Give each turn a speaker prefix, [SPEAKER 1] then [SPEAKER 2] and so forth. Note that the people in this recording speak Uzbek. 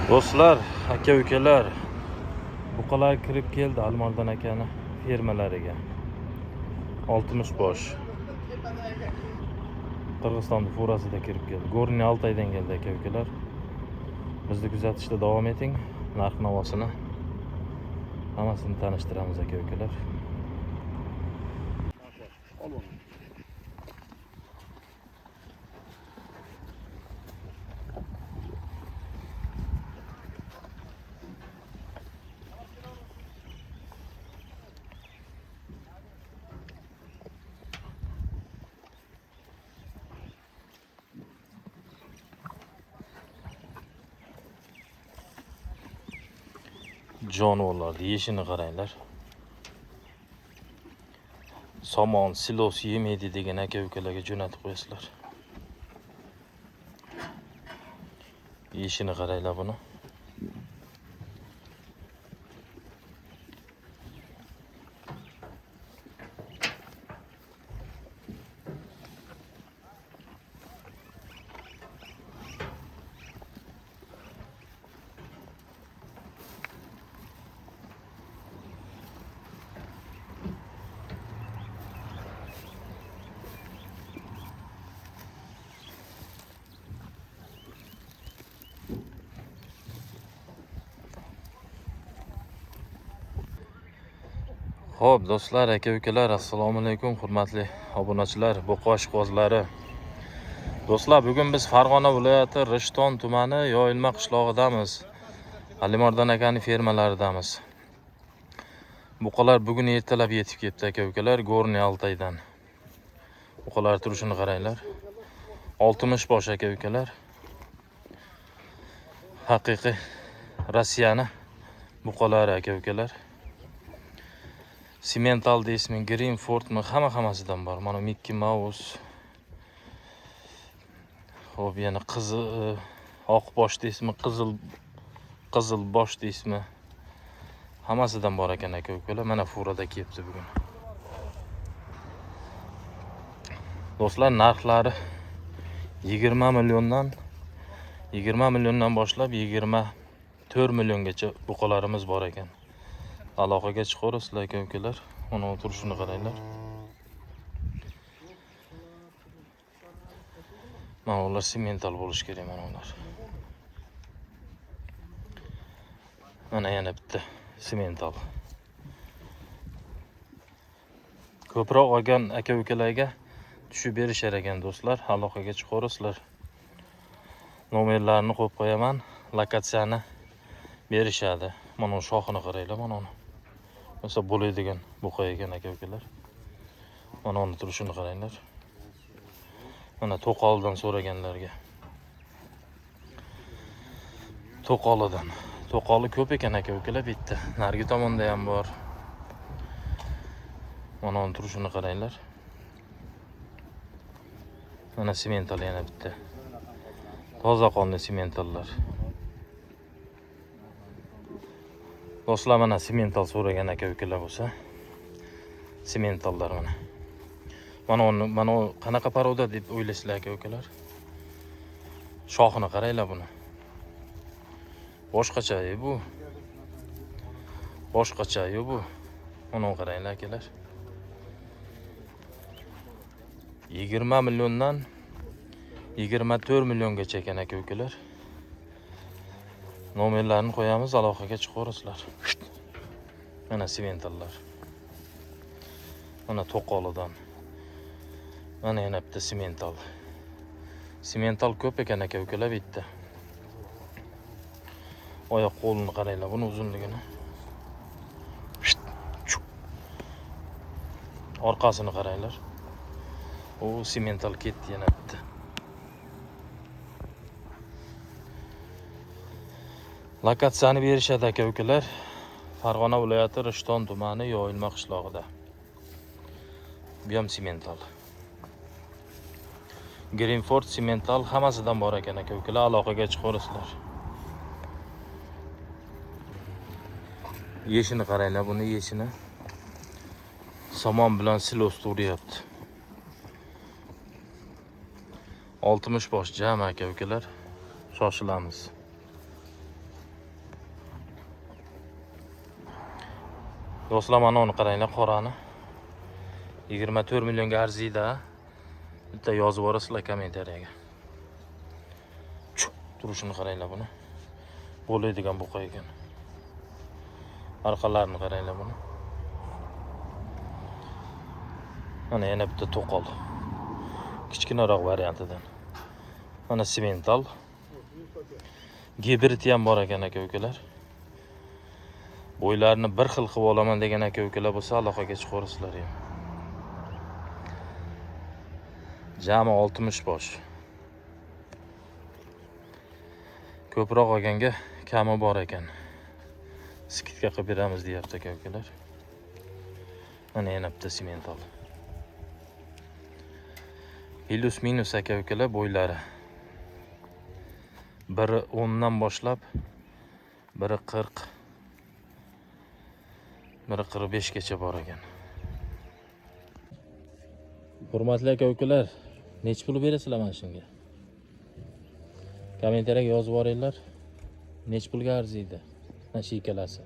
[SPEAKER 1] Do'stlar, aka-ukalar, buqalar kirib keldi Alimardon akani fermalariga. 60 bosh. Qirg'iziston furasida kirib keldi. Gorniy Altaydan keldi aka-ukalar. Bizni kuzatishda davom eting. Narx-navosini hammasini tanishtiramiz aka-ukalar. Jonivorlar yeyishini qaranglar. Somon, silos yemaydi degan aka-ukalarga jo'natib qo'yasizlar. Yeyishini qaranglar buni. Xo'p, do'stlar, aka-ukalar, assalomu alaykum, hurmatli obunachilar, buqa ishqibozlari. Do'stlar, bugun biz Farg'ona viloyati Rishton tumani Yoyilma qishlog'idamiz. Alimardon akani fermalaridamiz. Buqalar bugun ertalab yetib keldi aka-ukalar, Gorniy Altaydan. Buqalar turishini qaranglar. 60 bosh aka-ukalar. Haqiqiy Rossiyani buqalari aka-ukalar. Simental deysizmi, Greenfordmi, hammasidan bor. Mana Mickey Mouse. Xo'p, yana oq bosh deysizmi, qizil bosh deysizmi? Hammasidan bor ekan aka-ukalar. Mana furada kelibdi bugun. Do'stlar, narxlari 20 milliondan boshlab 24 milliongacha buqalarimiz bor ekan. Aloqaga chiqaverasizlar aka-ukalar. Mana turishini qaranglar. Mana ular simental bo'lish kerak, mana ular. Mana yana bitta simental. Ko'proq olgan aka-ukalarga tushib berishar ekan do'stlar. Aloqaga chiqaverasizlar. Nomerlarini qo'yib qo'yaman, lokatsiyani berishadi. Mana shoxini qaranglar, mana uni. Mesela bo'ladigan buqa ekan aka-ukalar. Mana uni turishini qaranglar. Mana to'qoldan so'raganlarga. To'qoli ko'p ekan aka-ukalar bitta. Nargi tomonda ham bor. Mana uni turishini qaranglar. Mana simental yana bitta. Toza qonli simentallar. Do'stlar, mana simental so'ragan aka-ukalar bo'lsa, simentallar mana. Mana qanaqa paroda deb o'ylaysizlar aka-ukalar? Shoxini qaranglar buni. Boshqacha bu. Boshqacha bu. Mana qaranglar akalar. 20 milliondan 24 milliongacha ekan aka-ukalar. Nomerlarini qo'yamiz, aloqaga chiqaverasizlar. Mana simentallar. Mana to'qolidan. Mana yana bitta simental. Simental ko'p ekan aka-ukalar bitta. Oyoq qo'lini qaranglar, buni uzunligini. Orqasini qaranglar. O simental ketdi yana bitta. Lokatsiyani berishadi aka-ukalar. Farg'ona viloyati Rishton tumani Yoyilma qishlog'ida. Bu ham simental. Greenford simental hammasidan bor ekan aka-ukalar, aloqaga chiqaverasizlar. Yeshini qaranglar, buni yeshini. Somon bilan silos turyapti. 60 bosh jami aka-ukalar. Shoshilamiz. Do'stlar, mana uni qaranglar, qorani. 24 millionga arziydi. Bitta yozib yuborasizlar kommentariyaga. Turishini qaranglar buni. Bo'ladigan buqa ekan. Orqalarini qaranglar buni. Mana yana bitta to'qol. Kichkinaroq variantidan. Mana simental. Gibridi ham bor ekan aka-ukalar. Bo'ylarini bir xil qilib olaman degan aka-ukalar bo'lsa, aloqaga chiqarsizlar ham. Jami 60 bosh. Ko'proq olganga kami bor ekan. Skidga qilib beramiz deyapti aka-ukalar. Mana yana bitta simental. Plus minus aka-ukalar bo'ylari. Biri 10 dan boshlab, biri 40, biri 45 gacha bor ekan. Hurmatli aka-ukalar, nech pul berasizlar mana shunga? Kommentariyaga yozib yuboringlar. Nech pulga arziydi? Mana shu ikkalasi.